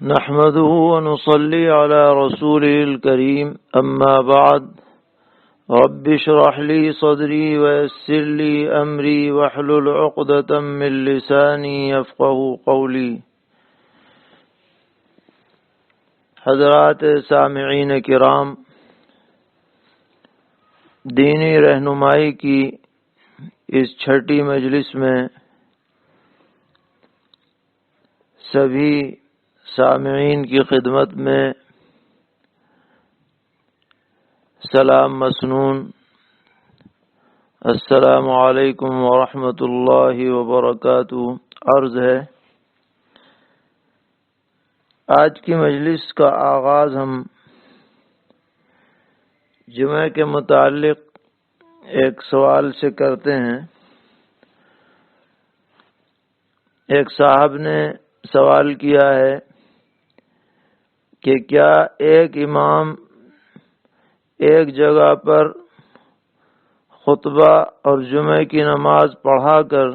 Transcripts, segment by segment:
نحمده ونصلي على رسوله الكريم أما بعد رب اشرح لي صدري ويسر لي أمري واحلل عقدة من لساني يفقه قولي۔ حضرات سامعین کرام، دینی رہنمائی کی اس چھٹی مجلس میں سبھی سامعین کی خدمت میں سلام مسنون، السلام علیکم ورحمۃ اللہ وبرکاتہ عرض ہے۔ آج کی مجلس کا آغاز ہم جمعہ کے متعلق ایک سوال سے کرتے ہیں۔ ایک صاحب نے سوال کیا ہے کہ کیا ایک امام ایک جگہ پر خطبہ اور جمعہ کی نماز پڑھا کر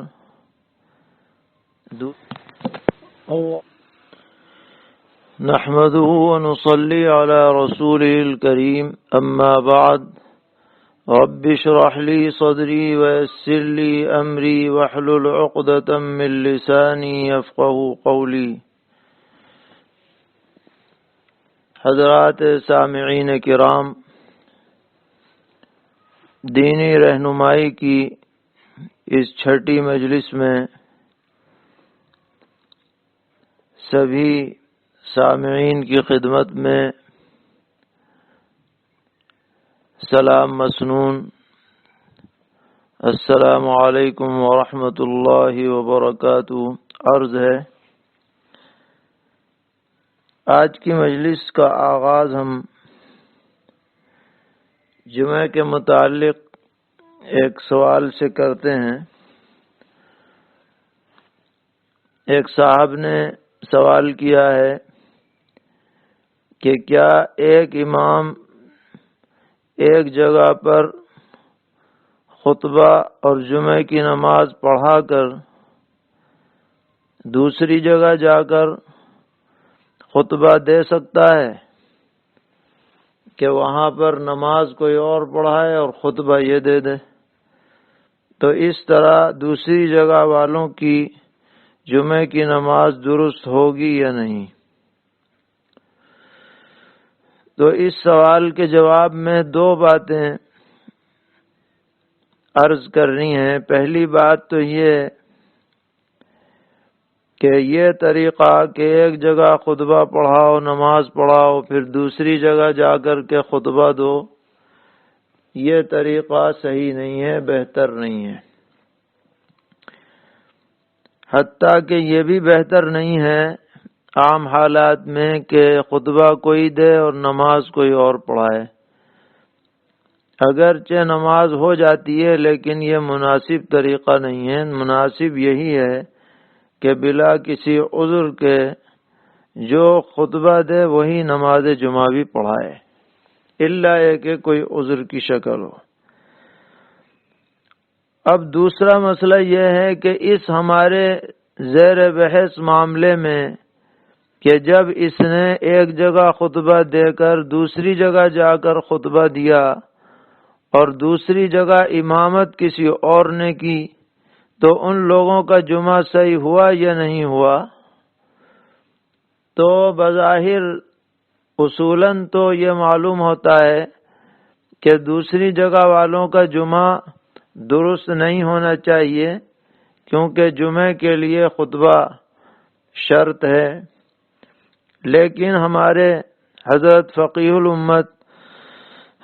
نحمده ونصلي على رسوله الكريم أما بعد رب اشرح لي صدري ويسر لي أمري واحلل عقدة من لساني يفقه قولي۔ حضرات سامعین کرام، دینی رہنمائی کی اس چھٹی مجلس میں سبھی سامعین کی خدمت میں سلام مسنون، السلام علیکم ورحمۃ اللہ وبرکاتہ عرض ہے۔ آج کی مجلس کا آغاز ہم جمعہ کے متعلق ایک سوال سے کرتے ہیں۔ ایک صاحب نے سوال کیا ہے کہ کیا ایک امام ایک جگہ پر خطبہ اور جمعہ کی نماز پڑھا کر دوسری جگہ جا کر خطبہ دے سکتا ہے کہ وہاں پر نماز کوئی اور پڑھائے اور خطبہ یہ دے دے؟ تو اس طرح دوسری جگہ والوں کی جمعہ کی نماز درست ہوگی یا نہیں؟ تو اس سوال کے جواب میں دو باتیں عرض کرنی ہیں۔ پہلی بات تو یہ کہ یہ طریقہ کہ ایک جگہ خطبہ پڑھاؤ، نماز پڑھاؤ، پھر دوسری جگہ جا کر کے خطبہ دو، یہ طریقہ صحیح نہیں ہے، بہتر نہیں ہے۔ حتیٰ کہ یہ بھی بہتر نہیں ہے عام حالات میں کہ خطبہ کوئی دے اور نماز کوئی اور پڑھائے۔ اگرچہ نماز ہو جاتی ہے لیکن یہ مناسب طریقہ نہیں ہے۔ مناسب یہی ہے کہ بلا کسی عذر کے جو خطبہ دے وہی نماز جمعہ بھی پڑھائے، الا یہ کہ کوئی عذر کی شکل ہو۔ اب دوسرا مسئلہ یہ ہے کہ اس ہمارے زیر بحث معاملے میں کہ جب اس نے ایک جگہ خطبہ دے کر دوسری جگہ جا کر خطبہ دیا اور دوسری جگہ امامت کسی اور نے کی، تو ان لوگوں کا جمعہ صحیح ہوا یا نہیں ہوا؟ تو بظاہر اصولاً تو یہ معلوم ہوتا ہے کہ دوسری جگہ والوں کا جمعہ درست نہیں ہونا چاہیے، کیونکہ جمعہ کے لیے خطبہ شرط ہے۔ لیکن ہمارے حضرت فقیہ الامت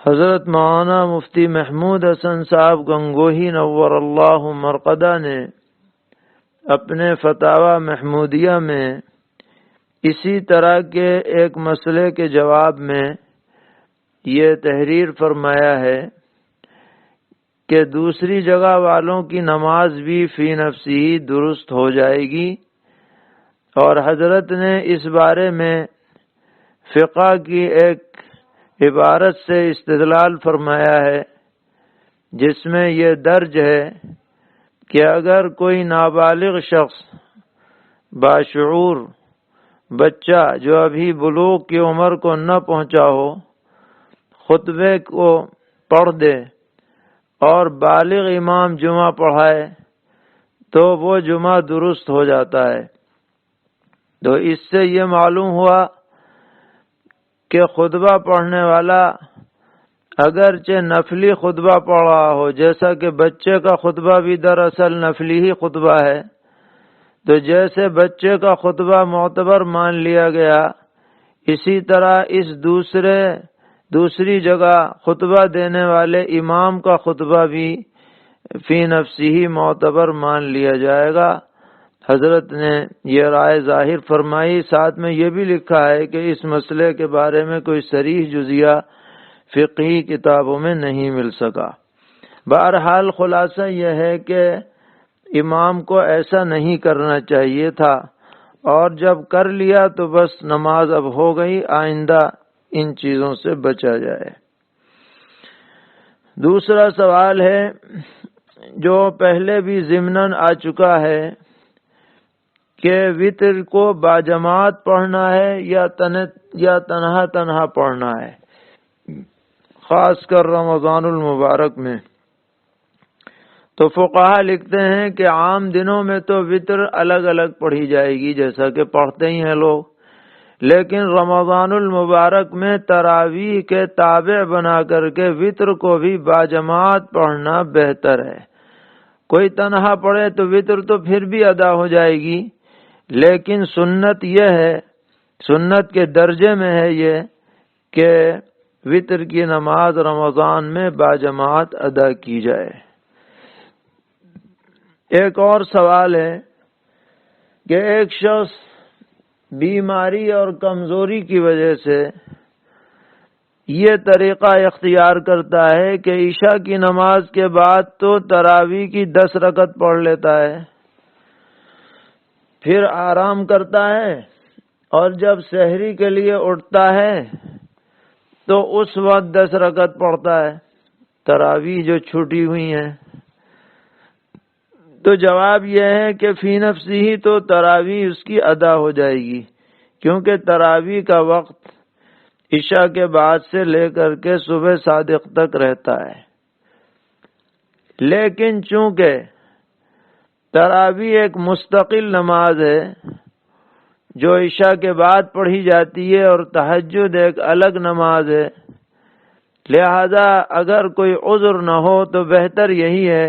حضرت مولانا مفتی محمود حسن صاحب گنگوہی نور اللہ مرقدہ نے اپنے فتاوی محمودیہ میں اسی طرح کے ایک مسئلے کے جواب میں یہ تحریر فرمایا ہے کہ دوسری جگہ والوں کی نماز بھی فی نفسی درست ہو جائے گی، اور حضرت نے اس بارے میں فقہ کی ایک عبارت سے استدلال فرمایا ہے جس میں یہ درج ہے کہ اگر کوئی نابالغ شخص باشعور بچہ جو ابھی بلوغ کی عمر کو نہ پہنچا ہو خطبے کو پڑھ دے اور بالغ امام جمعہ پڑھائے تو وہ جمعہ درست ہو جاتا ہے۔ تو اس سے یہ معلوم ہوا کہ خطبہ پڑھنے والا اگرچہ نفلی خطبہ پڑھ رہا ہو، جیسا کہ بچے کا خطبہ بھی دراصل نفلی ہی خطبہ ہے، تو جیسے بچے کا خطبہ معتبر مان لیا گیا، اسی طرح اس دوسری جگہ خطبہ دینے والے امام کا خطبہ بھی فی نفسی معتبر مان لیا جائے گا۔ حضرت نے یہ رائے ظاہر فرمائی، ساتھ میں یہ بھی لکھا ہے کہ اس مسئلے کے بارے میں کوئی صریح جزیہ فقہی کتابوں میں نہیں مل سکا۔ بہرحال خلاصہ یہ ہے کہ امام کو ایسا نہیں کرنا چاہیے تھا، اور جب کر لیا تو بس نماز اب ہو گئی، آئندہ ان چیزوں سے بچا جائے۔ دوسرا سوال ہے جو پہلے بھی ضمناً آ چکا ہے کہ وتر کو باجماعت پڑھنا ہے یا تنہا پڑھنا ہے، خاص کر رمضان المبارک میں۔ تو فقہا لکھتے ہیں کہ عام دنوں میں تو وتر الگ الگ پڑھی جائے گی جیسا کہ پڑھتے ہی ہیں لوگ، لیکن رمضان المبارک میں تراویح کے تابع بنا کر کے وتر کو بھی باجماعت پڑھنا بہتر ہے۔ کوئی تنہا پڑھے تو وتر تو پھر بھی ادا ہو جائے گی، لیکن سنت یہ ہے، سنت کے درجے میں ہے یہ کہ وتر کی نماز رمضان میں باجماعت ادا کی جائے۔ ایک اور سوال ہے کہ ایک شخص بیماری اور کمزوری کی وجہ سے یہ طریقہ اختیار کرتا ہے کہ عشاء کی نماز کے بعد تو تراویح کی 10 رکعت پڑھ لیتا ہے، پھر آرام کرتا ہے، اور جب سحری کے لیے اٹھتا ہے تو اس وقت 10 رکعت پڑھتا ہے، تراویح جو چھوٹی ہوئی ہیں۔ تو جواب یہ ہے کہ فی نفسی ہی تو تراویح اس کی ادا ہو جائے گی، کیونکہ تراویح کا وقت عشاء کے بعد سے لے کر کے صبح صادق تک رہتا ہے۔ لیکن چونکہ تراویح ایک مستقل نماز ہے جو عشاء کے بعد پڑھی جاتی ہے، اور تہجد ایک الگ نماز ہے، لہذا اگر کوئی عذر نہ ہو تو بہتر یہی ہے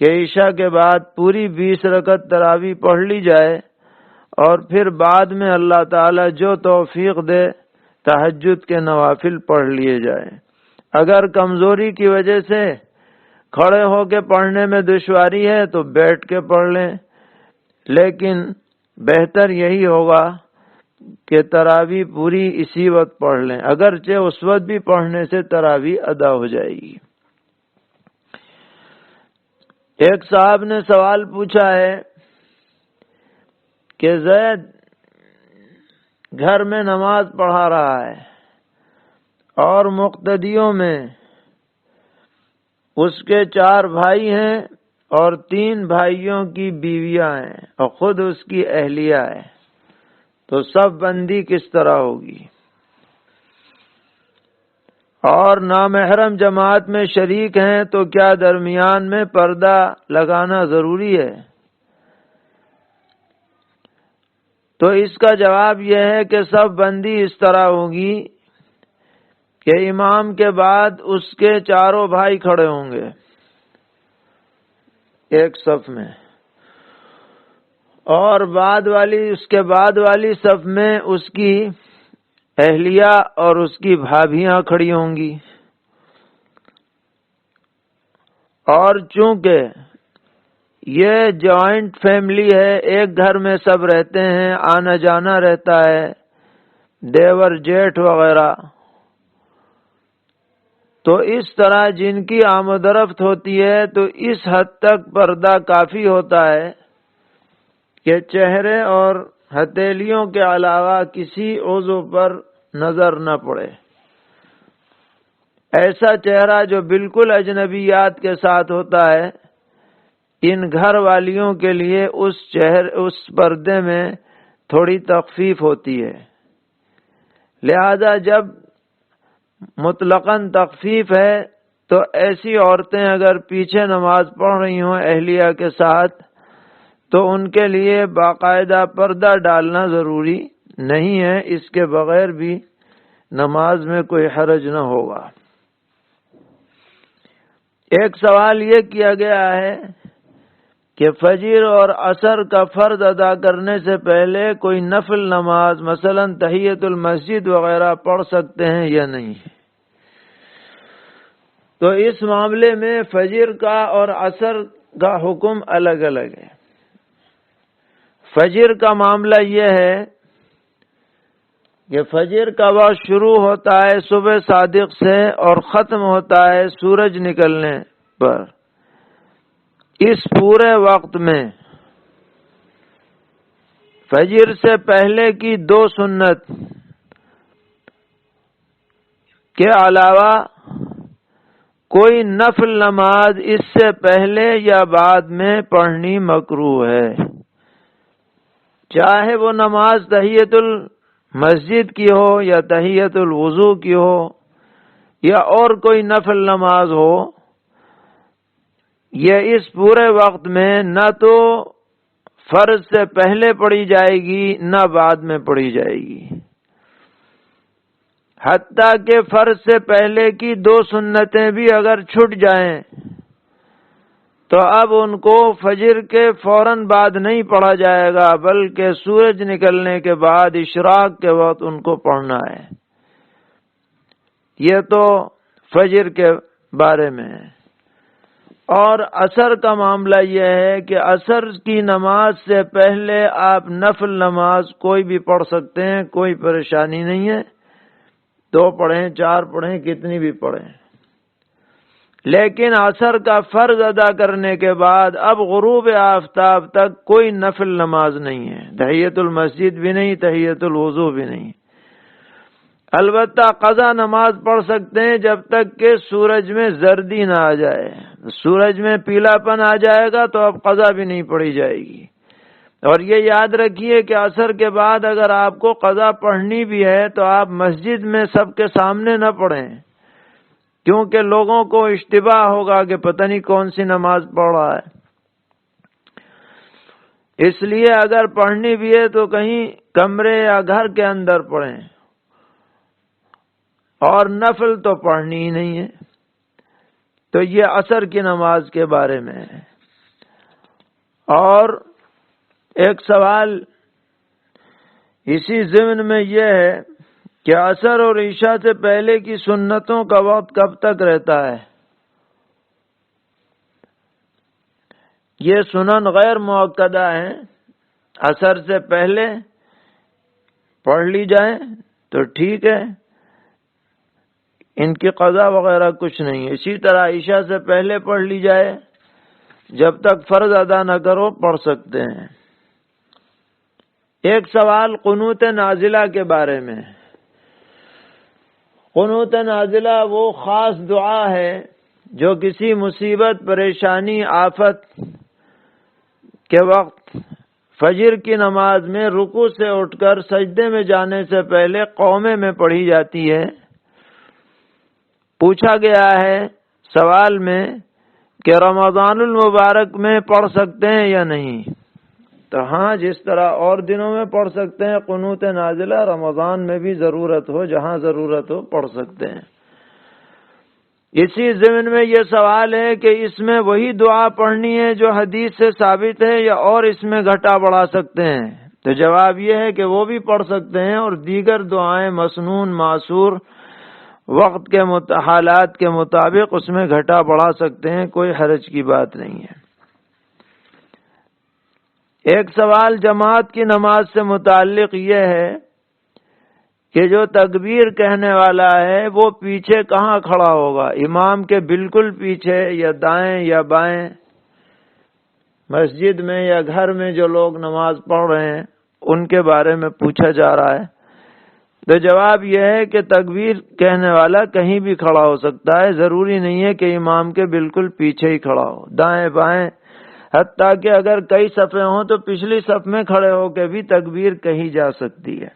کہ عشاء کے بعد پوری 20 رکعت تراویح پڑھ لی جائے، اور پھر بعد میں اللہ تعالی جو توفیق دے تہجد کے نوافل پڑھ لیے جائے۔ اگر کمزوری کی وجہ سے کھڑے ہو کے پڑھنے میں دشواری ہے تو بیٹھ کے پڑھ لیں، لیکن بہتر یہی ہوگا کہ تراویح پوری اسی وقت پڑھ لیں، اگرچہ اس وقت بھی پڑھنے سے تراویح ادا ہو جائے گی۔ ایک صاحب نے سوال پوچھا ہے کہ زید گھر میں نماز پڑھا رہا ہے اور مقتدیوں میں اس کے 4 بھائی ہیں اور 3 بھائیوں کی بیویاں ہیں اور خود اس کی اہلیہ ہے، تو صف بندی کس طرح ہوگی؟ اور نامحرم جماعت میں شریک ہیں تو کیا درمیان میں پردہ لگانا ضروری ہے؟ تو اس کا جواب یہ ہے کہ صف بندی اس طرح ہوگی کہ امام کے بعد اس کے 4 بھائی کھڑے ہوں گے ایک صف میں، اور اس کے بعد والی صف میں اس کی اہلیہ اور اس کی بھابھیاں کھڑی ہوں گی۔ اور چونکہ یہ جوائنٹ فیملی ہے، ایک گھر میں سب رہتے ہیں، آنا جانا رہتا ہے، دیور جیٹھ وغیرہ، تو اس طرح جن کی آمد و رفت ہوتی ہے تو اس حد تک پردہ کافی ہوتا ہے کہ چہرے اور ہتھیلیوں کے علاوہ کسی عضو پر نظر نہ پڑے۔ ایسا چہرہ جو بالکل اجنبیات کے ساتھ ہوتا ہے، ان گھر والیوں کے لیے اس پردے میں تھوڑی تخفیف ہوتی ہے، لہذا جب مطلقاً تخفیف ہے تو ایسی عورتیں اگر پیچھے نماز پڑھ رہی ہوں اہلیہ کے ساتھ تو ان کے لیے باقاعدہ پردہ ڈالنا ضروری نہیں ہے، اس کے بغیر بھی نماز میں کوئی حرج نہ ہوگا۔ ایک سوال یہ کیا گیا ہے کہ فجر اور عصر کا فرض ادا کرنے سے پہلے کوئی نفل نماز مثلا تحیۃ المسجد وغیرہ پڑھ سکتے ہیں یا نہیں؟ تو اس معاملے میں فجر کا اور عصر کا حکم الگ الگ ہے۔ فجر کا معاملہ یہ ہے کہ فجر کا وقت شروع ہوتا ہے صبح صادق سے اور ختم ہوتا ہے سورج نکلنے پر۔ اس پورے وقت میں فجر سے پہلے کی 2 سنت کے علاوہ کوئی نفل نماز اس سے پہلے یا بعد میں پڑھنی مکروہ ہے، چاہے وہ نماز تحیۃ المسجد کی ہو یا تحیۃ الوضو کی ہو یا اور کوئی نفل نماز ہو۔ یہ اس پورے وقت میں نہ تو فرض سے پہلے پڑھی جائے گی نہ بعد میں پڑھی جائے گی، حتیٰ کہ فرض سے پہلے کی 2 سنتیں بھی اگر چھٹ جائیں تو اب ان کو فجر کے فوراً بعد نہیں پڑھا جائے گا، بلکہ سورج نکلنے کے بعد اشراق کے وقت ان کو پڑھنا ہے۔ یہ تو فجر کے بارے میں ہے۔ اور عصر کا معاملہ یہ ہے کہ عصر کی نماز سے پہلے آپ نفل نماز کوئی بھی پڑھ سکتے ہیں، کوئی پریشانی نہیں ہے، 2 پڑھیں 4 پڑھیں کتنی بھی پڑھیں، لیکن عصر کا فرض ادا کرنے کے بعد اب غروب آفتاب تک کوئی نفل نماز نہیں ہے، تحیۃ المسجد بھی نہیں، تحیۃ الوضو بھی نہیں۔ البتہ قضا نماز پڑھ سکتے ہیں جب تک کہ سورج میں زردی نہ آ جائے، سورج میں پیلا پن آ جائے گا تو اب قضا بھی نہیں پڑھی جائے گی۔ اور یہ یاد رکھیے کہ عصر کے بعد اگر آپ کو قضا پڑھنی بھی ہے تو آپ مسجد میں سب کے سامنے نہ پڑھیں، کیونکہ لوگوں کو اشتباہ ہوگا کہ پتہ نہیں کون سی نماز پڑھ رہا ہے۔ اس لیے اگر پڑھنی بھی ہے تو کہیں کمرے یا گھر کے اندر پڑھیں، اور نفل تو پڑھنی ہی نہیں ہے۔ تو یہ عصر کی نماز کے بارے میں ہے۔ اور ایک سوال اسی ضمن میں یہ ہے کہ عصر اور عشاء سے پہلے کی سنتوں کا وقت کب تک رہتا ہے؟ یہ سنن غیر مؤکدہ ہیں، عصر سے پہلے پڑھ لی جائیں تو ٹھیک ہے، ان کی قضا وغیرہ کچھ نہیں ہے۔ اسی طرح عشاء سے پہلے پڑھ لی جائے، جب تک فرض ادا نہ کرو پڑھ سکتے ہیں۔ ایک سوال قنوت نازلہ کے بارے میں۔ قنوت نازلہ وہ خاص دعا ہے جو کسی مصیبت، پریشانی، آفت کے وقت فجر کی نماز میں رکوع سے اٹھ کر سجدے میں جانے سے پہلے قومے میں پڑھی جاتی ہے۔ پوچھا گیا ہے سوال میں کہ رمضان المبارک میں پڑھ سکتے ہیں یا نہیں؟ تو ہاں، جس طرح اور دنوں میں پڑھ سکتے ہیں قنوت نازلہ، رمضان میں بھی ضرورت ہو، جہاں ضرورت ہو پڑھ سکتے ہیں۔ اسی ضمن میں یہ سوال ہے کہ اس میں وہی دعا پڑھنی ہے جو حدیث سے ثابت ہے یا اور اس میں گھٹا بڑھا سکتے ہیں؟ تو جواب یہ ہے کہ وہ بھی پڑھ سکتے ہیں، اور دیگر دعائیں مسنون، معصور، وقت کے حالات کے مطابق اس میں گھٹا بڑھا سکتے ہیں، کوئی حرج کی بات نہیں ہے۔ ایک سوال جماعت کی نماز سے متعلق یہ ہے کہ جو تکبیر کہنے والا ہے وہ پیچھے کہاں کھڑا ہوگا؟ امام کے بالکل پیچھے یا دائیں یا بائیں؟ مسجد میں یا گھر میں جو لوگ نماز پڑھ رہے ہیں ان کے بارے میں پوچھا جا رہا ہے۔ تو جواب یہ ہے کہ تکبیر کہنے والا کہیں بھی کھڑا ہو سکتا ہے، ضروری نہیں ہے کہ امام کے بالکل پیچھے ہی کھڑا ہو، دائیں بائیں حتیٰ کہ اگر کئی صفیں ہوں تو پچھلی صف میں کھڑے ہو کے بھی تکبیر کہی جا سکتی ہے۔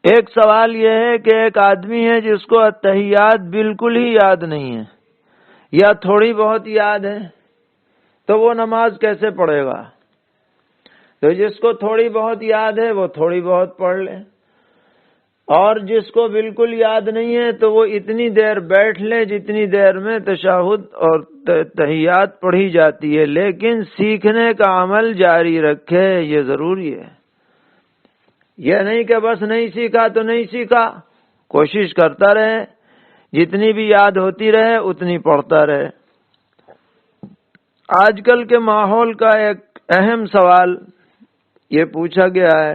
ایک سوال یہ ہے کہ ایک آدمی ہے جس کو اتحیات بالکل ہی یاد نہیں ہے یا تھوڑی بہت یاد ہے، تو وہ نماز کیسے پڑھے گا؟ تو جس کو تھوڑی بہت یاد ہے وہ تھوڑی بہت پڑھ لے، اور جس کو بالکل یاد نہیں ہے تو وہ اتنی دیر بیٹھ لے جتنی دیر میں تشہد اور تحیات پڑھی جاتی ہے، لیکن سیکھنے کا عمل جاری رکھے، یہ ضروری ہے۔ یہ نہیں کہ بس نہیں سیکھا تو نہیں سیکھا، کوشش کرتا رہے، جتنی بھی یاد ہوتی رہے اتنی پڑھتا رہے۔ آج کل کے ماحول کا ایک اہم سوال یہ پوچھا گیا ہے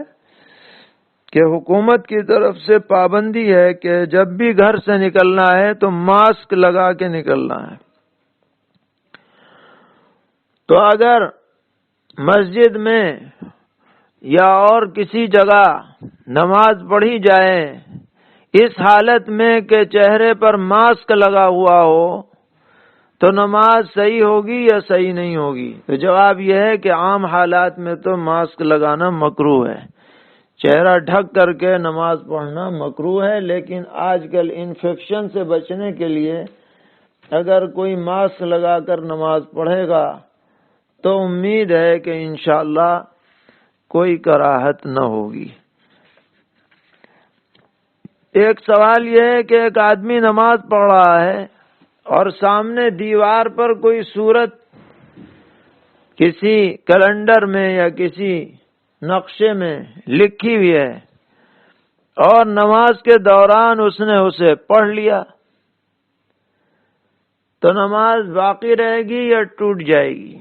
کہ حکومت کی طرف سے پابندی ہے کہ جب بھی گھر سے نکلنا ہے تو ماسک لگا کے نکلنا ہے، تو اگر مسجد میں یا اور کسی جگہ نماز پڑھی جائے اس حالت میں کہ چہرے پر ماسک لگا ہوا ہو تو نماز صحیح ہوگی یا صحیح نہیں ہوگی؟ تو جواب یہ ہے کہ عام حالات میں تو ماسک لگانا مکروہ ہے، چہرہ ڈھک کر کے نماز پڑھنا مکروہ ہے، لیکن آج کل انفیکشن سے بچنے کے لیے اگر کوئی ماسک لگا کر نماز پڑھے گا تو امید ہے کہ انشاءاللہ کوئی کراہت نہ ہوگی۔ ایک سوال یہ ہے کہ ایک آدمی نماز پڑھ رہا ہے اور سامنے دیوار پر کوئی صورت کسی کیلنڈر میں یا کسی نقشے میں لکھی ہوئی ہے اور نماز کے دوران اس نے اسے پڑھ لیا، تو نماز باقی رہے گی یا ٹوٹ جائے گی؟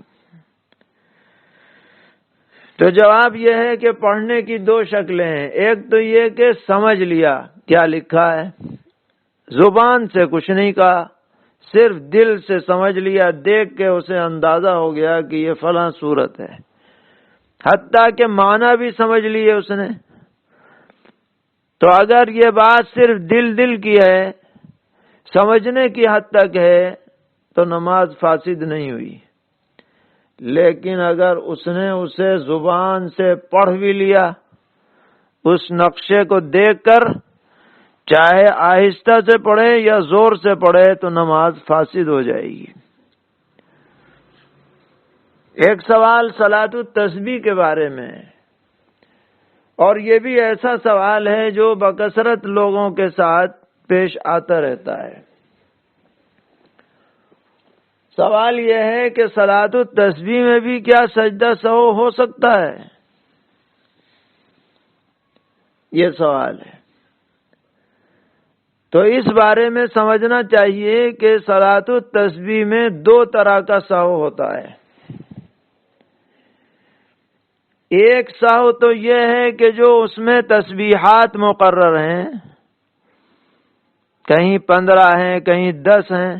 تو جواب یہ ہے کہ پڑھنے کی دو شکلیں ہیں۔ ایک تو یہ کہ سمجھ لیا کیا لکھا ہے، زبان سے کچھ نہیں کہا، صرف دل سے سمجھ لیا، دیکھ کے اسے اندازہ ہو گیا کہ یہ فلاں صورت ہے، حتیٰ کہ معنی بھی سمجھ لیے اس نے۔ تو اگر یہ بات صرف دل کی ہے، سمجھنے کی حد تک ہے، تو نماز فاسد نہیں ہوئی۔ لیکن اگر اس نے اسے زبان سے پڑھ بھی لیا، اس نقشے کو دیکھ کر، چاہے آہستہ سے پڑھے یا زور سے پڑھے، تو نماز فاسد ہو جائے گی۔ ایک سوال صلاۃ التسبیح کے بارے میں، اور یہ بھی ایسا سوال ہے جو بکثرت لوگوں کے ساتھ پیش آتا رہتا ہے۔ سوال یہ ہے کہ صلاۃ التسبیح میں بھی کیا سجدہ سہو ہو سکتا ہے؟ یہ سوال ہے۔ تو اس بارے میں سمجھنا چاہیے کہ صلاۃ التسبیح میں دو طرح کا سہو ہوتا ہے۔ ایک سہو تو یہ ہے کہ جو اس میں تسبیحات مقرر ہیں، کہیں 15 ہیں کہیں 10 ہیں،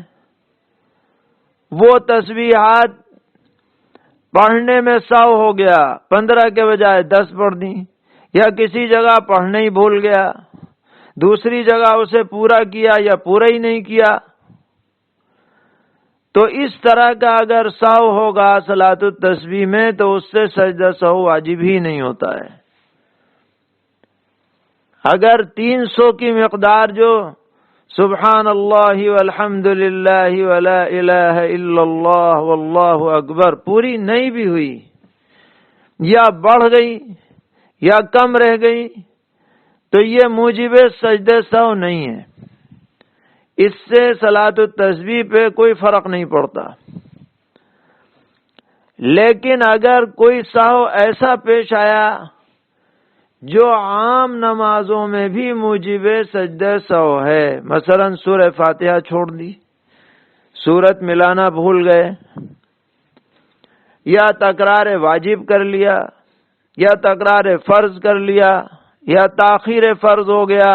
وہ تسبیحات پڑھنے میں سہو ہو گیا، 15 کے بجائے 10 پڑھ دی، یا کسی جگہ پڑھنا ہی بھول گیا، دوسری جگہ اسے پورا کیا یا پورا ہی نہیں کیا، تو اس طرح کا اگر سہو ہوگا صلاۃ التسبیح میں تو اس سے سجدہ سہو واجب ہی نہیں ہوتا ہے۔ اگر 300 کی مقدار جو سبحان اللہ والحمد للہ ولا الہ الا اللہ واللہ اکبر پوری نہیں بھی ہوئی، یا بڑھ گئی یا کم رہ گئی، تو یہ موجب سجدہ سہو نہیں ہے، اس سے صلاۃ التسبیح پہ کوئی فرق نہیں پڑتا۔ لیکن اگر کوئی سہو ایسا پیش آیا جو عام نمازوں میں بھی موجب سجدہ سہو ہے، مثلا سورہ فاتحہ چھوڑ دی، سورت ملانا بھول گئے، یا تکرار واجب کر لیا، یا تکرار فرض کر لیا، یا تاخیر فرض ہو گیا،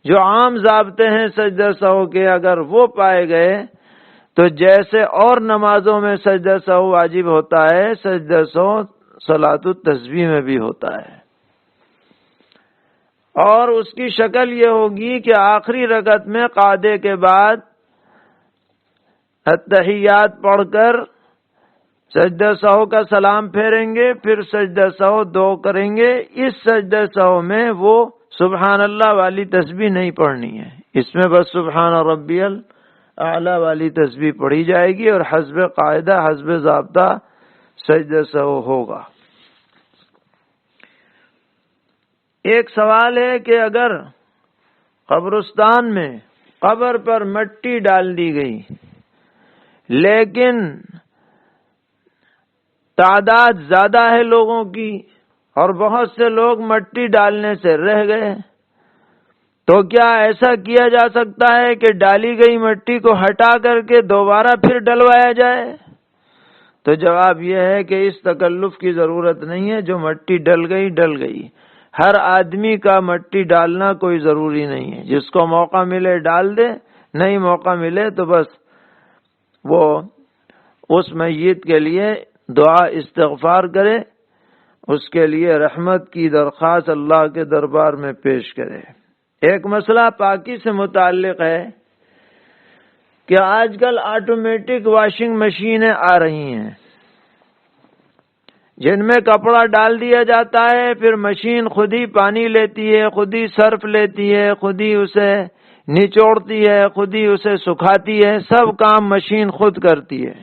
جو عام ضابطے ہیں سجدہ سہو کے اگر وہ پائے گئے تو جیسے اور نمازوں میں سجدہ سہو واجب ہوتا ہے، سجدہ سہو صلاۃ التسبیح میں بھی ہوتا ہے۔ اور اس کی شکل یہ ہوگی کہ آخری رکعت میں قعدے کے بعد التحیات پڑھ کر سجدہ سہو کا سلام پھیریں گے، پھر سجدہ سہو 2 کریں گے۔ اس سجدہ سہو میں وہ سبحان اللہ والی تسبیح نہیں پڑھنی ہے، اس میں بس سبحان ربی الاعلی والی تسبیح پڑھی جائے گی، اور حسب قاعدہ حسب ضابطہ سجدہ سہو ہوگا۔ ایک سوال ہے کہ اگر قبرستان میں قبر پر مٹی ڈال دی گئی لیکن تعداد زیادہ ہے لوگوں کی اور بہت سے لوگ مٹی ڈالنے سے رہ گئے، تو کیا ایسا کیا جا سکتا ہے کہ ڈالی گئی مٹی کو ہٹا کر کے دوبارہ پھر ڈلوایا جائے؟ تو جواب یہ ہے کہ اس تکلف کی ضرورت نہیں ہے، جو مٹی ڈل گئی ڈل گئی۔ ہر آدمی کا مٹی ڈالنا کوئی ضروری نہیں ہے، جس کو موقع ملے ڈال دے، نہیں موقع ملے تو بس وہ اس میت کے لیے دعا استغفار کرے، اس کے لیے رحمت کی درخواست اللہ کے دربار میں پیش کرے۔ ایک مسئلہ پاکی سے متعلق ہے کہ آج کل آٹومیٹک واشنگ مشینیں آ رہی ہیں جن میں کپڑا ڈال دیا جاتا ہے، پھر مشین خود ہی پانی لیتی ہے، خود ہی سرف لیتی ہے، خود ہی اسے نچوڑتی ہے، خود ہی اسے سکھاتی ہے، سب کام مشین خود کرتی ہے۔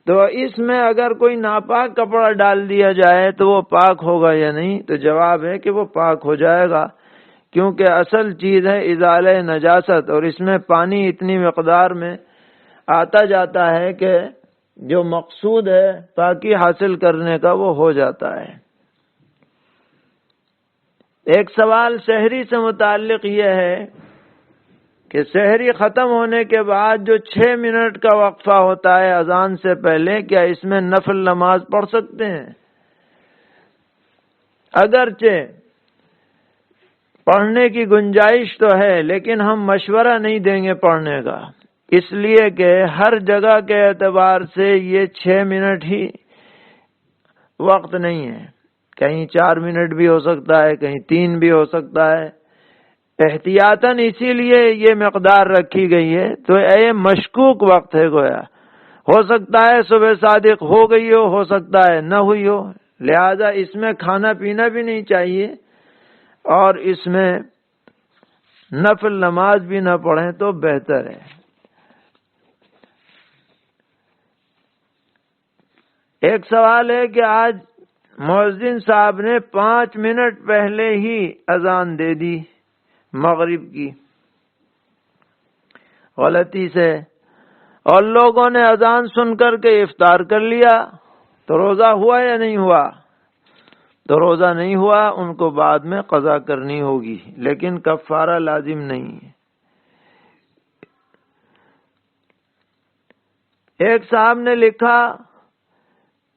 تو اس میں اگر کوئی ناپاک کپڑا ڈال دیا جائے تو وہ پاک ہوگا یا نہیں؟ تو جواب ہے کہ وہ پاک ہو جائے گا، کیونکہ اصل چیز ہے ازالہ نجاست، اور اس میں پانی اتنی مقدار میں آتا جاتا ہے کہ جو مقصود ہے پاکی حاصل کرنے کا وہ ہو جاتا ہے۔ ایک سوال سحری سے متعلق یہ ہے کہ سحری ختم ہونے کے بعد جو 6 منٹ کا وقفہ ہوتا ہے اذان سے پہلے، کیا اس میں نفل نماز پڑھ سکتے ہیں؟ اگرچہ پڑھنے کی گنجائش تو ہے، لیکن ہم مشورہ نہیں دیں گے پڑھنے کا، اس لیے کہ ہر جگہ کے اعتبار سے یہ 6 منٹ ہی وقت نہیں ہے، کہیں 4 منٹ بھی ہو سکتا ہے، کہیں 3 بھی ہو سکتا ہے۔ احتیاطاً اسی لیے یہ مقدار رکھی گئی ہے، تو یہ مشکوک وقت ہے، گویا ہو سکتا ہے صبح صادق ہو گئی ہو سکتا ہے نہ ہوئی ہو، لہذا اس میں کھانا پینا بھی نہیں چاہیے، اور اس میں نفل نماز بھی نہ پڑھیں تو بہتر ہے۔ ایک سوال ہے کہ آج مؤذن صاحب نے 5 منٹ پہلے ہی اذان دے دی مغرب کی غلطی سے، اور لوگوں نے اذان سن کر کے افطار کر لیا، تو روزہ ہوا یا نہیں ہوا؟ تو روزہ نہیں ہوا، ان کو بعد میں قضا کرنی ہوگی، لیکن کفارہ لازم نہیں ہے۔ ایک صاحب نے لکھا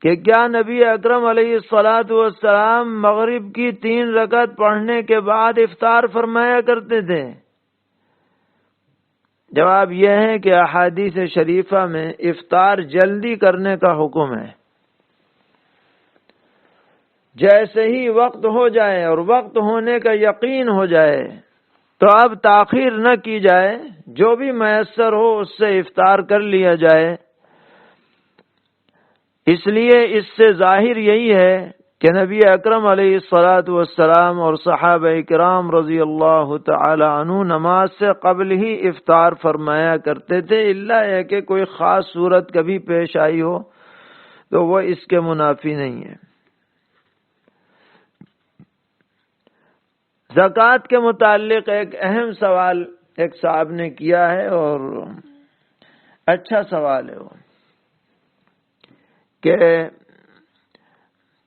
کہ کیا نبی اکرم علیہ الصلاۃ والسلام مغرب کی 3 رکعت پڑھنے کے بعد افطار فرمایا کرتے تھے؟ جواب یہ ہے کہ احادیث شریفہ میں افطار جلدی کرنے کا حکم ہے، جیسے ہی وقت ہو جائے اور وقت ہونے کا یقین ہو جائے تو اب تاخیر نہ کی جائے، جو بھی میسر ہو اس سے افطار کر لیا جائے۔ اس لیے اس سے ظاہر یہی ہے کہ نبی اکرم علیہ الصلاۃ والسلام اور صحابہ کرام رضی اللہ تعالی عنہ نماز سے قبل ہی افطار فرمایا کرتے تھے، الا ہے کہ کوئی خاص صورت کبھی پیش آئی ہو تو وہ اس کے منافی نہیں ہے۔ زکوٰۃ کے متعلق ایک اہم سوال ایک صاحب نے کیا ہے، اور اچھا سوال ہے وہ، کہ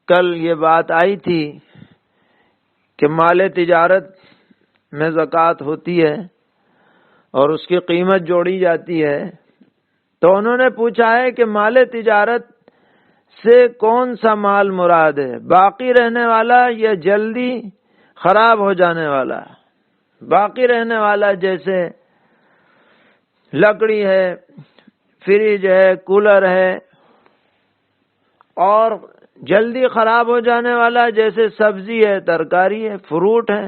کل یہ بات آئی تھی کہ مال تجارت میں زکوٰۃ ہوتی ہے اور اس کی قیمت جوڑی جاتی ہے، تو انہوں نے پوچھا ہے کہ مال تجارت سے کون سا مال مراد ہے، باقی رہنے والا یا جلدی خراب ہو جانے والا؟ باقی رہنے والا جیسے لکڑی ہے، فریج ہے، کولر ہے، اور جلدی خراب ہو جانے والا جیسے سبزی ہے، ترکاری ہے، فروٹ ہے۔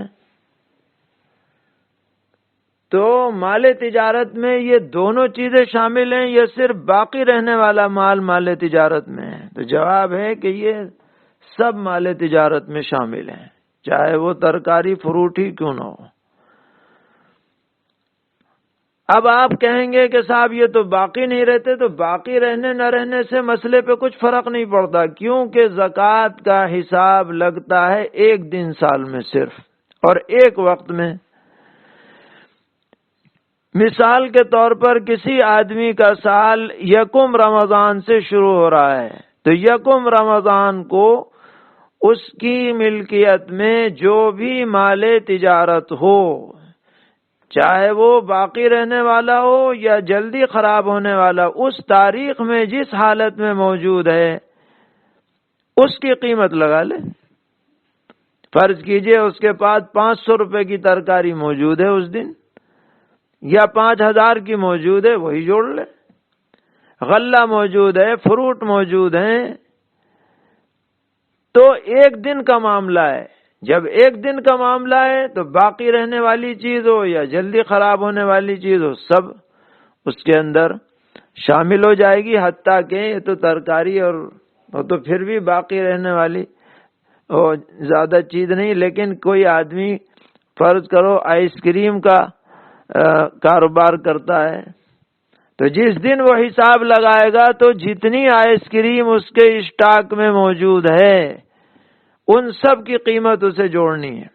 تو مال تجارت میں یہ دونوں چیزیں شامل ہیں یا صرف باقی رہنے والا مال مال تجارت میں ہے؟ تو جواب ہے کہ یہ سب مال تجارت میں شامل ہیں، چاہے وہ ترکاری فروٹ ہی کیوں نہ ہو۔ اب آپ کہیں گے کہ صاحب یہ تو باقی نہیں رہتے، تو باقی رہنے نہ رہنے سے مسئلے پہ کچھ فرق نہیں پڑتا، کیونکہ زکوٰۃ کا حساب لگتا ہے ایک دن سال میں صرف، اور ایک وقت میں۔ مثال کے طور پر کسی آدمی کا سال یکم رمضان سے شروع ہو رہا ہے، تو یکم رمضان کو اس کی ملکیت میں جو بھی مال تجارت ہو، چاہے وہ باقی رہنے والا ہو یا جلدی خراب ہونے والا، اس تاریخ میں جس حالت میں موجود ہے اس کی قیمت لگا لے۔ فرض کیجئے اس کے پاس 500 روپے کی ترکاری موجود ہے اس دن، یا 5000 کی موجود ہے، وہی جوڑ لے۔ غلہ موجود ہے، فروٹ موجود ہیں، تو ایک دن کا معاملہ ہے۔ جب ایک دن کا معاملہ ہے تو باقی رہنے والی چیز ہو یا جلدی خراب ہونے والی چیز ہو، سب اس کے اندر شامل ہو جائے گی، حتیٰ کہ یہ تو ترکاری اور وہ تو پھر بھی باقی رہنے والی زیادہ چیز نہیں، لیکن کوئی آدمی فرض کرو آئس کریم کا کاروبار کرتا ہے، تو جس دن وہ حساب لگائے گا تو جتنی آئس کریم اس کے اسٹاک میں موجود ہے ان سب کی قیمت اسے جوڑنی ہے۔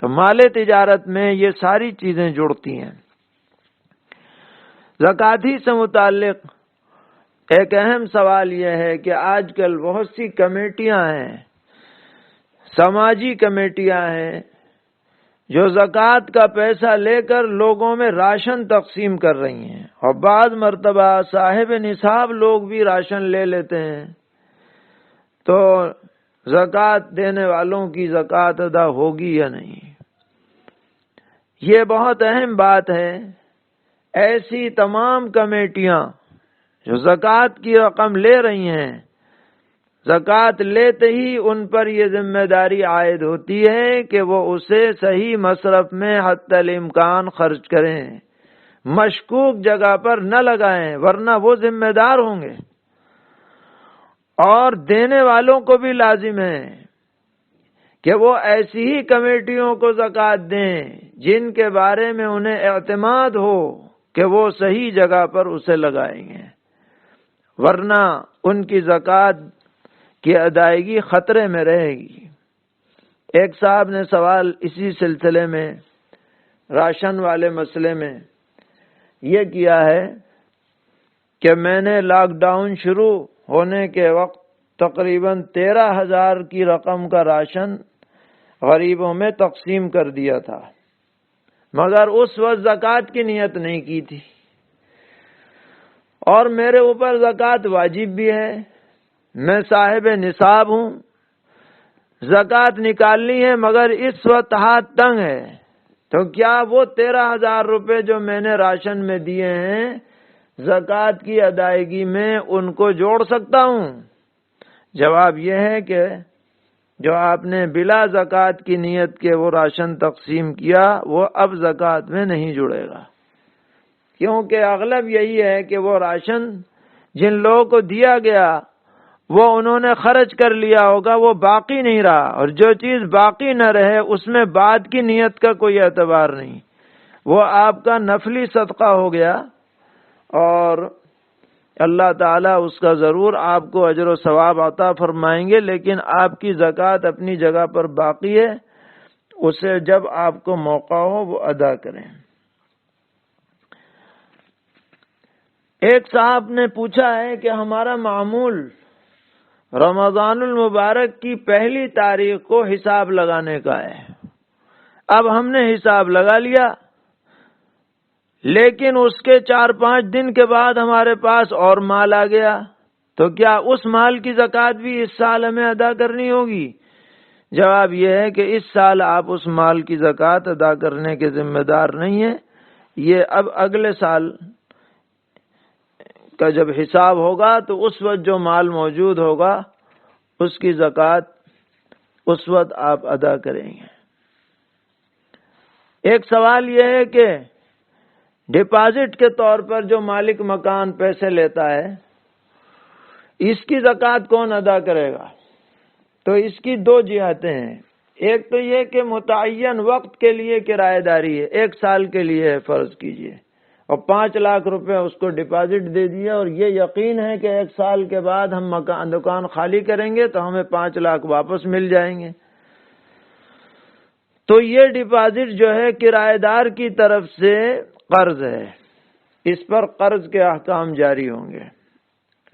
تو مال تجارت میں یہ ساری چیزیں جڑتی ہیں۔ زکوٰۃ سے متعلق ایک اہم سوال یہ ہے کہ آج کل بہت سی کمیٹیاں ہیں، سماجی کمیٹیاں ہیں، جو زکوٰۃ کا پیسہ لے کر لوگوں میں راشن تقسیم کر رہی ہیں، اور بعض مرتبہ صاحب نصاب لوگ بھی راشن لے لیتے ہیں، تو زکوٰۃ دینے والوں کی زکوٰۃ ادا ہوگی یا نہیں؟ یہ بہت اہم بات ہے۔ ایسی تمام کمیٹیاں جو زکوٰۃ کی رقم لے رہی ہیں، زکوٰۃ لیتے ہی ان پر یہ ذمہ داری عائد ہوتی ہے کہ وہ اسے صحیح مصرف میں حتی الامکان خرچ کریں، مشکوک جگہ پر نہ لگائیں، ورنہ وہ ذمہ دار ہوں گے۔ اور دینے والوں کو بھی لازم ہے کہ وہ ایسی ہی کمیٹیوں کو زکوٰۃ دیں جن کے بارے میں انہیں اعتماد ہو کہ وہ صحیح جگہ پر اسے لگائیں گے، ورنہ ان کی زکوٰۃ کی ادائیگی خطرے میں رہے گی۔ ایک صاحب نے سوال اسی سلسلے میں، راشن والے مسئلے میں، یہ کیا ہے کہ میں نے لاک ڈاؤن شروع ہونے کے وقت تقریباً 13,000 کی رقم کا راشن غریبوں میں تقسیم کر دیا تھا، مگر اس وقت زکوٰۃ کی نیت نہیں کی تھی، اور میرے اوپر زکوٰۃ واجب بھی ہے، میں صاحب نصاب ہوں، زکوٰۃ نکالنی ہے، مگر اس وقت ہاتھ تنگ ہے، تو کیا وہ 13,000 روپے جو میں نے راشن میں دیے ہیں زکوٰۃ کی ادائیگی میں ان کو جوڑ سکتا ہوں؟ جواب یہ ہے کہ جو آپ نے بلا زکوٰۃ کی نیت کے وہ راشن تقسیم کیا وہ اب زکوٰۃ میں نہیں جڑے گا، کیونکہ اغلب یہی ہے کہ وہ راشن جن لوگوں کو دیا گیا وہ انہوں نے خرچ کر لیا ہوگا، وہ باقی نہیں رہا، اور جو چیز باقی نہ رہے اس میں بعد کی نیت کا کوئی اعتبار نہیں، وہ آپ کا نفلی صدقہ ہو گیا، اور اللہ تعالیٰ اس کا ضرور آپ کو اجر و ثواب عطا فرمائیں گے، لیکن آپ کی زکوٰۃ اپنی جگہ پر باقی ہے، اسے جب آپ کو موقع ہو وہ ادا کریں۔ ایک صاحب نے پوچھا ہے کہ ہمارا معمول رمضان المبارک کی پہلی تاریخ کو حساب لگانے کا ہے، اب ہم نے حساب لگا لیا، لیکن اس کے 4-5 دن کے بعد ہمارے پاس اور مال آ گیا، تو کیا اس مال کی زکوٰۃ بھی اس سال ہمیں ادا کرنی ہوگی؟ جواب یہ ہے کہ اس سال آپ اس مال کی زکوٰۃ ادا کرنے کے ذمہ دار نہیں ہیں، یہ اب اگلے سال کا جب حساب ہوگا تو اس وقت جو مال موجود ہوگا اس کی زکوٰۃ اس وقت آپ ادا کریں گے۔ ایک سوال یہ ہے کہ ڈپازٹ کے طور پر جو مالک مکان پیسے لیتا ہے، اس کی زکوٰۃ کون ادا کرے گا؟ تو اس کی دو جہتیں ہیں۔ ایک تو یہ کہ متعین وقت کے لیے کرایہ داری ہے، 1 سال کے لیے ہے فرض کیجئے، اور 5 لاکھ روپے اس کو ڈپازٹ دے دیا، اور یہ یقین ہے کہ 1 سال کے بعد ہم دکان خالی کریں گے تو ہمیں 5 لاکھ واپس مل جائیں گے۔ تو یہ ڈپازٹ جو ہے کرایہ دار کی طرف سے قرض ہے، اس پر قرض کے احکام جاری ہوں گے،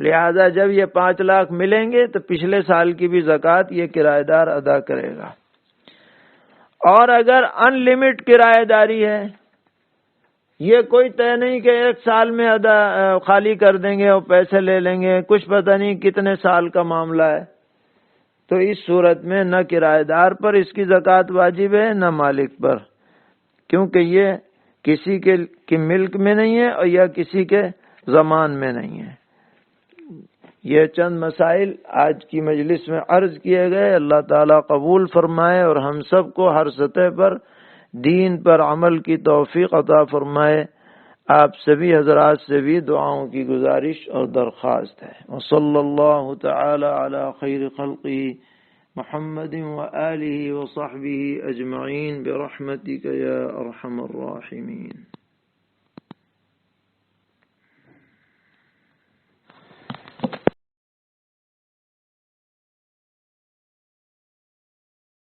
لہذا جب یہ 5 لاکھ ملیں گے تو پچھلے سال کی بھی زکوٰۃ یہ کرایہ دار ادا کرے گا۔ اور اگر ان لمٹ کرایہ داری ہے، یہ کوئی طے نہیں کہ 1 سال میں خالی کر دیں گے اور پیسے لے لیں گے، کچھ پتہ نہیں کتنے سال کا معاملہ ہے، تو اس صورت میں نہ کرایہ دار پر اس کی زکوٰۃ واجب ہے نہ مالک پر، کیونکہ یہ کسی کے ملک میں نہیں ہے اور یا کسی کے ضمان میں نہیں ہے۔ یہ چند مسائل آج کی مجلس میں عرض کیے گئے، اللہ تعالیٰ قبول فرمائے اور ہم سب کو ہر سطح پر دین پر عمل کی توفیق عطا فرمائے۔ آپ سبھی حضرات سے بھی دعاؤں کی گزارش اور درخواست ہے۔ وصلی اللہ تعالی علی خیر خلقہ محمد وآلہ وصحبہ اجمعین برحمتک یا ارحم الراحمین۔